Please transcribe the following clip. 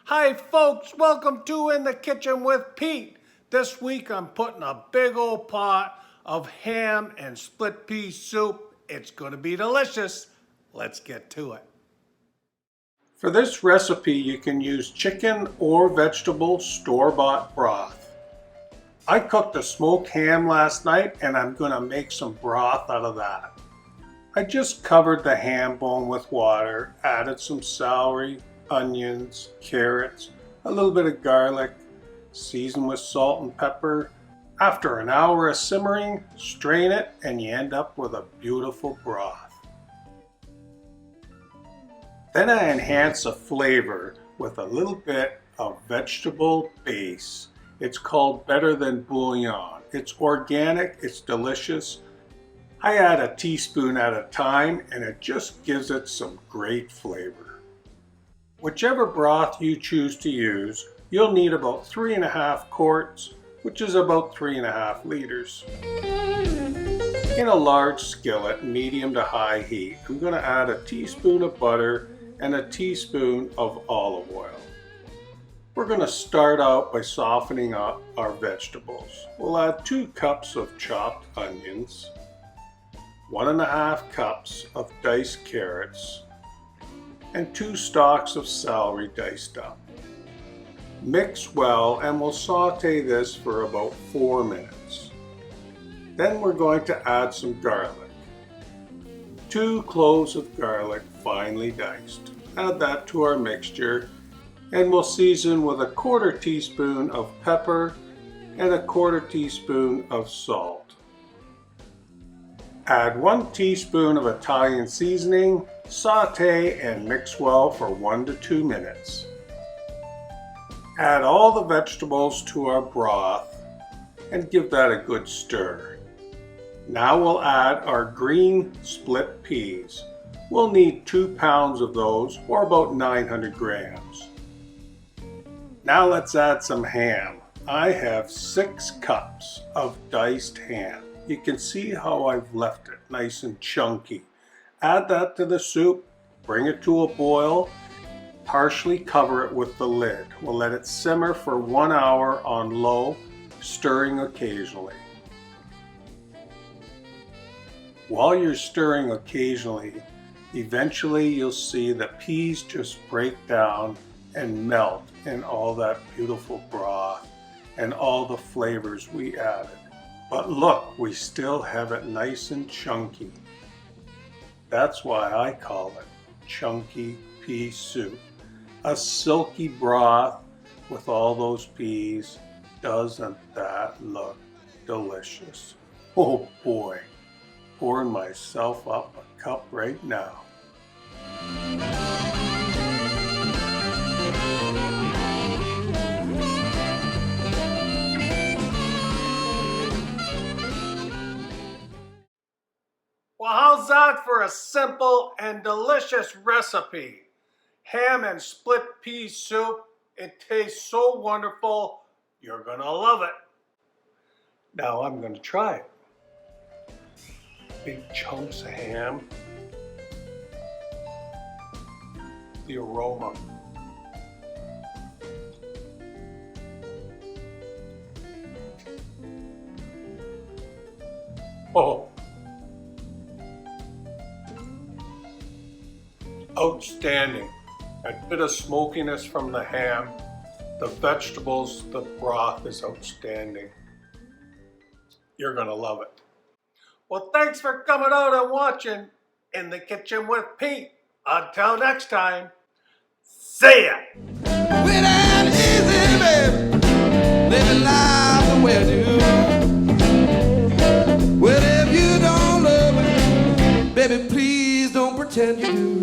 Hi folks, welcome to In the Kitchen with Pete. This week I'm putting a big old pot of ham and split pea soup. It's gonna be delicious. Let's get to it. For this recipe you can use chicken or vegetable store-bought broth. I cooked a smoked ham last night and I'm gonna make some broth out of that. I just covered the ham bone with water, added some celery, onions, carrots, a little bit of garlic, seasoned with salt and pepper. After an hour of simmering, strain it and you end up with a beautiful broth. Then I enhance the flavor with a little bit of vegetable base. It's called Better Than Bouillon. It's organic, it's delicious. I add a teaspoon at a time and it just gives it some great flavor. Whichever broth you choose to use, you'll need about 3.5 quarts, which is about 3.5 liters. In a large skillet, medium to high heat, I'm going to add a teaspoon of butter and a teaspoon of olive oil. We're going to start out by softening up our vegetables. We'll add 2 cups of chopped onions, 1.5 cups of diced carrots, and 2 stalks of celery diced up. Mix well and we'll saute this for about 4 minutes. Then we're going to add some garlic. 2 cloves of garlic finely diced. Add that to our mixture and we'll season with a 1/4 teaspoon of pepper and a 1/4 teaspoon of salt. Add 1 teaspoon of Italian seasoning, saute and mix well for 1 to 2 minutes. Add all the vegetables to our broth and give that a good stir. Now we'll add our green split peas. We'll need 2 pounds of those, or about 900 grams. Now let's add some ham. I have 6 cups of diced ham. You can see how I've left it nice and chunky. Add that to the soup, bring it to a boil, partially cover it with the lid. We'll let it simmer for 1 hour on low, stirring occasionally. While you're stirring occasionally, eventually you'll see the peas just break down and melt in all that beautiful broth and all the flavors we added. But look, we still have it nice and chunky. That's why I call it chunky pea soup. A silky broth with all those peas. Doesn't that look delicious? Oh boy, pouring myself up a cup right now. Well, how's that for a simple and delicious recipe? Ham and split pea soup. It tastes so wonderful. You're gonna love it. Now I'm gonna try it. Big chunks of ham. The aroma. Oh. Outstanding. A bit of smokiness from the ham. The vegetables, the broth is outstanding. You're gonna love it. Well, thanks for coming out and watching In the Kitchen with Pete. Until next time, see ya! Well, that easy, baby, living life the way I do. Well, if you don't love me, baby, please don't pretend you do.